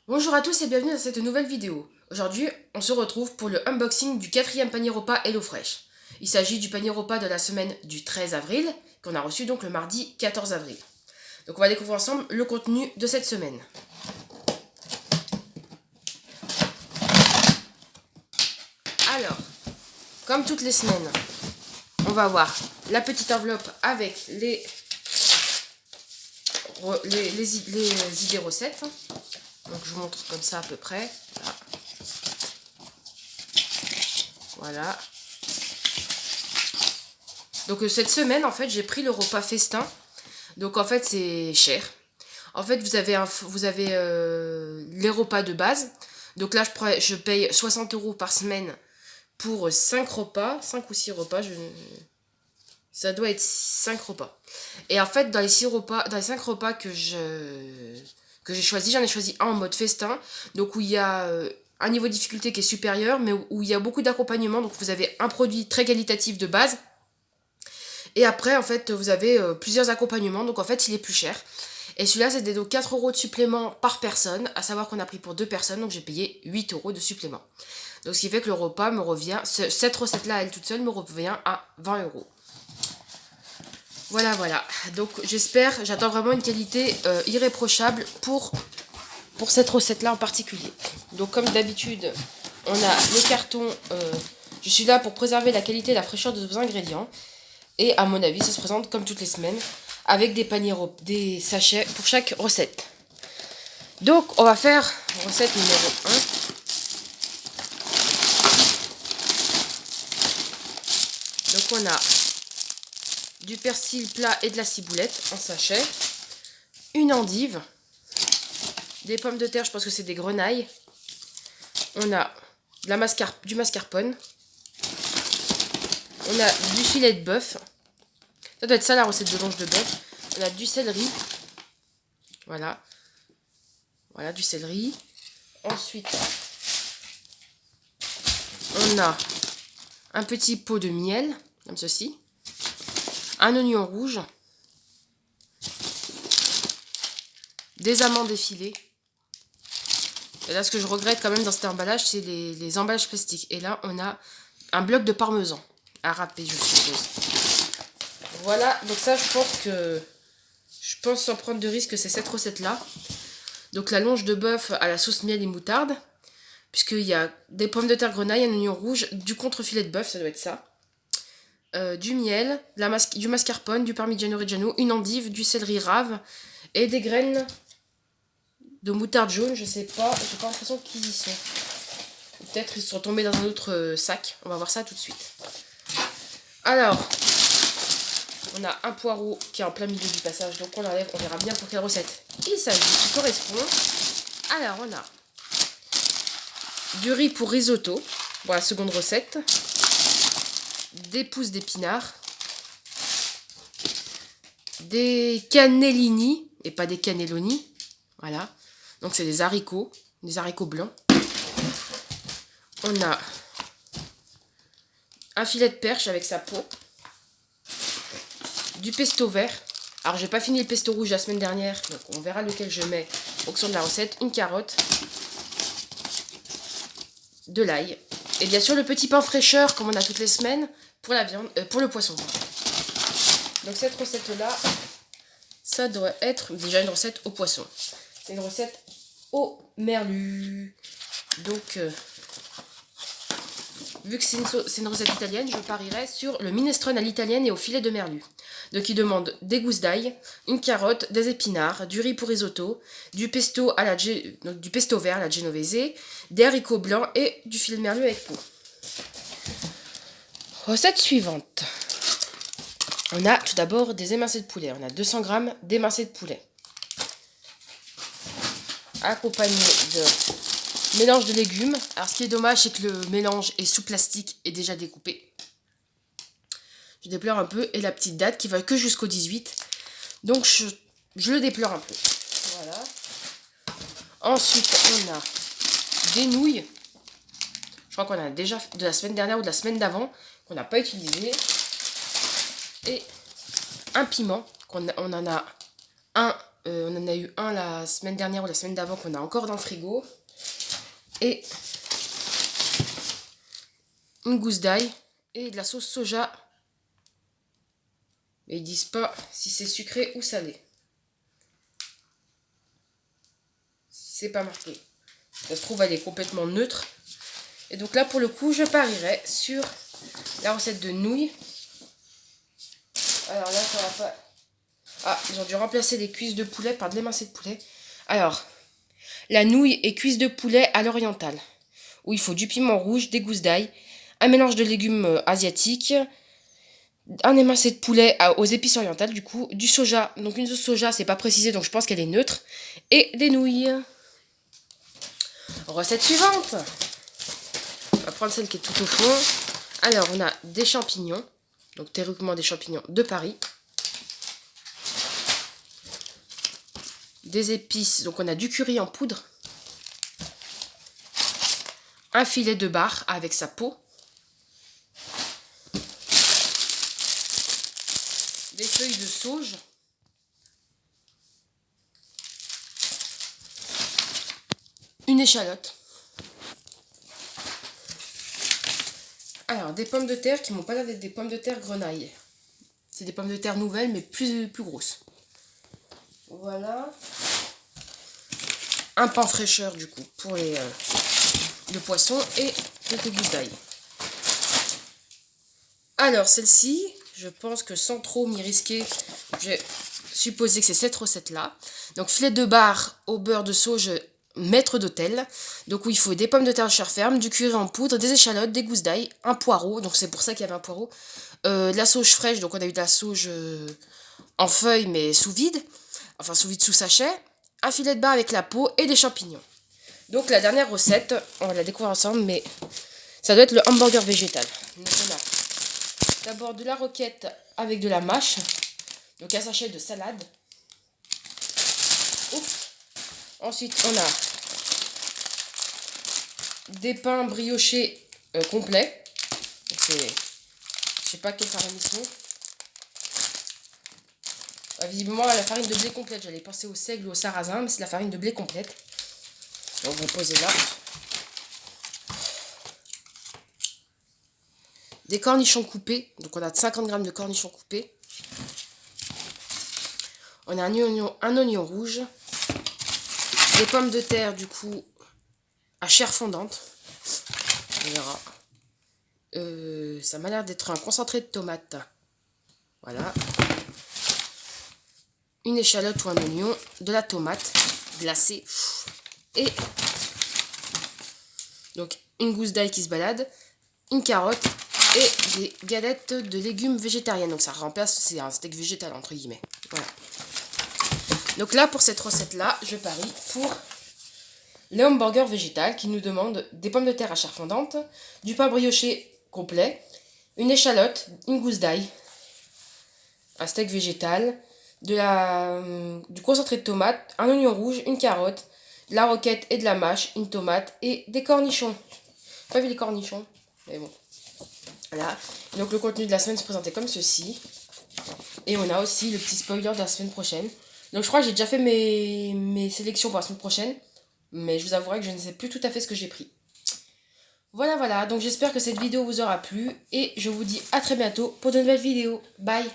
Bonjour à tous et bienvenue dans cette nouvelle vidéo. Aujourd'hui, on se retrouve pour le unboxing du quatrième panier repas HelloFresh. Il s'agit du panier repas de la semaine du 13 avril, qu'on a reçu donc le mardi 14 avril. Donc on va découvrir ensemble le contenu de cette semaine. Alors, comme toutes les semaines, on va avoir la petite enveloppe avec les idées recettes. Donc je vous montre comme ça à peu près. Voilà. Donc cette semaine, en fait, j'ai pris le repas festin. Donc en fait, c'est cher. En fait, vous avez les repas de base. Donc là, je paye 60 € par semaine pour 5 repas. 5 ou 6 repas. Ça doit être 5 repas. Et en fait, dans les 5 repas que j'ai choisi, j'en ai choisi un en mode festin. Donc où il y a un niveau de difficulté qui est supérieur, mais où il y a beaucoup d'accompagnement. Donc vous avez un produit très qualitatif de base. Et après, en fait, vous avez plusieurs accompagnements. Donc en fait, il est plus cher. Et celui-là, c'était donc 4 € de supplément par personne. À savoir qu'on a pris pour 2 personnes. Donc j'ai payé 8 € de supplément. Donc ce qui fait que le repas me revient... Cette recette-là, elle toute seule, me revient à 20 €. Voilà, voilà. Donc j'attends vraiment une qualité irréprochable pour cette recette-là en particulier. Donc comme d'habitude, on a le carton. Je suis là pour préserver la qualité et la fraîcheur de vos ingrédients. Et à mon avis, ça se présente comme toutes les semaines, avec des sachets pour chaque recette. Donc on va faire recette numéro 1. Donc on a du persil plat et de la ciboulette en sachet, une endive, des pommes de terre, je pense que c'est des grenailles. On a du mascarpone. On a du filet de bœuf. Ça doit être ça la recette de longe de bœuf. On a du céleri. Voilà. Voilà, du céleri. Ensuite, on a un petit pot de miel, comme ceci. Un oignon rouge. Des amandes effilées. Et là, ce que je regrette quand même dans cet emballage, c'est les emballages plastiques. Et là, on a un bloc de parmesan à râper, je suppose. Voilà, donc ça, je pense sans prendre de risque, c'est cette recette-là. Donc la longe de bœuf à la sauce miel et moutarde, puisqu'il y a des pommes de terre grenaille, un oignon rouge, du contre-filet de bœuf, ça doit être ça. Du miel, du mascarpone, du parmigiano reggiano, une endive, du céleri rave et des graines de moutarde jaune, je sais pas, j'ai pas l'impression qu'ils y sont. Peut-être ils sont tombés dans un autre sac, on va voir ça tout de suite. Alors, on a un poireau qui est en plein milieu du passage, donc on l'enlève, on verra bien pour quelle recette il s'agit, qui correspond. Alors, on a du riz pour risotto, pour la seconde recette, des pousses d'épinards, des cannellini, et pas des cannelloni, voilà. Donc c'est des haricots blancs. On a un filet de perche avec sa peau, du pesto vert. Alors j'ai pas fini le pesto rouge la semaine dernière, donc on verra lequel je mets en fonction de la recette. Une carotte, de l'ail, et bien sûr le petit pain fraîcheur comme on a toutes les semaines pour la viande, pour le poisson. Donc cette recette là, ça doit être déjà une recette au poisson. C'est une recette au merlu. Donc vu que c'est une recette italienne, je parierais sur le minestrone à l'italienne et au filet de merlu. Donc il demande des gousses d'ail, une carotte, des épinards, du riz pour risotto, du pesto vert à la genovese, des haricots blancs et du filet de merlu avec peau. Recette suivante. On a tout d'abord des émincés de poulet. On a 200 g d'émincés de poulet. Accompagné de mélange de légumes. Alors ce qui est dommage, c'est que le mélange est sous plastique et déjà découpé. Je déplore un peu. Et la petite date qui va que jusqu'au 18. Donc je le déplore un peu. Voilà. Ensuite, on a des nouilles. Je crois qu'on a déjà de la semaine dernière ou de la semaine d'avant, qu'on n'a pas utilisé. Et un piment, on en a un On en a eu un la semaine dernière ou la semaine d'avant qu'on a encore dans le frigo. Et une gousse d'ail et de la sauce soja. Mais ils disent pas si c'est sucré ou salé. C'est pas marqué. Ça se trouve, elle est complètement neutre. Et donc là, pour le coup, je parierais sur la recette de nouilles. Alors là, ça va pas... Ah, ils ont dû remplacer les cuisses de poulet par de l'émincé de poulet. Alors, la nouille et cuisse de poulet à l'oriental, où il faut du piment rouge, des gousses d'ail, un mélange de légumes asiatiques, un émincé de poulet aux épices orientales, du coup, du soja. Donc une sauce soja, c'est pas précisé, donc je pense qu'elle est neutre. Et des nouilles. Recette suivante. On va prendre celle qui est tout au fond. Alors, on a des champignons. Donc théoriquement des champignons de Paris. Des épices, donc on a du curry en poudre. Un filet de bar avec sa peau. Des feuilles de sauge. Une échalote. Alors, des pommes de terre qui m'ont pas l'air d'être des pommes de terre grenaille. C'est des pommes de terre nouvelles, mais plus grosses. Voilà. Un pain fraîcheur, du coup, pour le poisson et quelques gousses d'ail. Alors, celle-ci, je pense que sans trop m'y risquer, je vais supposer que c'est cette recette-là. Donc, filet de bar au beurre de sauge maître d'hôtel. Donc, où il faut des pommes de terre chair ferme, du curry en poudre, des échalotes, des gousses d'ail, un poireau. Donc, c'est pour ça qu'il y avait un poireau. De la sauge fraîche. Donc, on a eu de la sauge en feuilles, mais sous vide. Enfin, sous vide, sous sachet. Un filet de bar avec la peau et des champignons. Donc, la dernière recette, on va la découvrir ensemble, mais ça doit être le hamburger végétal. Donc, on a d'abord de la roquette avec de la mâche. Donc un sachet de salade. Oups. Ensuite, on a des pains briochés complets. Je sais pas quelle farine ils sont. Visiblement, la farine de blé complète. J'allais penser au seigle ou au sarrasin, mais c'est la farine de blé complète. Donc, on va poser là. Des cornichons coupés. Donc, on a 50 g de cornichons coupés. On a un oignon rouge. Des pommes de terre, du coup, à chair fondante. On verra. Ça m'a l'air d'être un concentré de tomate. Voilà. Une échalote ou un oignon. De la tomate glacée. Et donc, une gousse d'ail qui se balade. Une carotte. Et des galettes de légumes végétariennes. Donc, ça remplace, c'est un steak végétal, entre guillemets. Voilà. Donc là, pour cette recette-là, je parie pour le hamburger végétal qui nous demande des pommes de terre à chair fondante, du pain brioché complet, une échalote, une gousse d'ail, un steak végétal, du concentré de tomate, un oignon rouge, une carotte, de la roquette et de la mâche, une tomate et des cornichons. J'ai pas vu les cornichons, mais bon. Voilà. Et donc le contenu de la semaine se présentait comme ceci. Et on a aussi le petit spoiler de la semaine prochaine. Donc je crois que j'ai déjà fait mes sélections pour la semaine prochaine. Mais je vous avouerai que je ne sais plus tout à fait ce que j'ai pris. Voilà, donc j'espère que cette vidéo vous aura plu. Et je vous dis à très bientôt pour de nouvelles vidéos. Bye!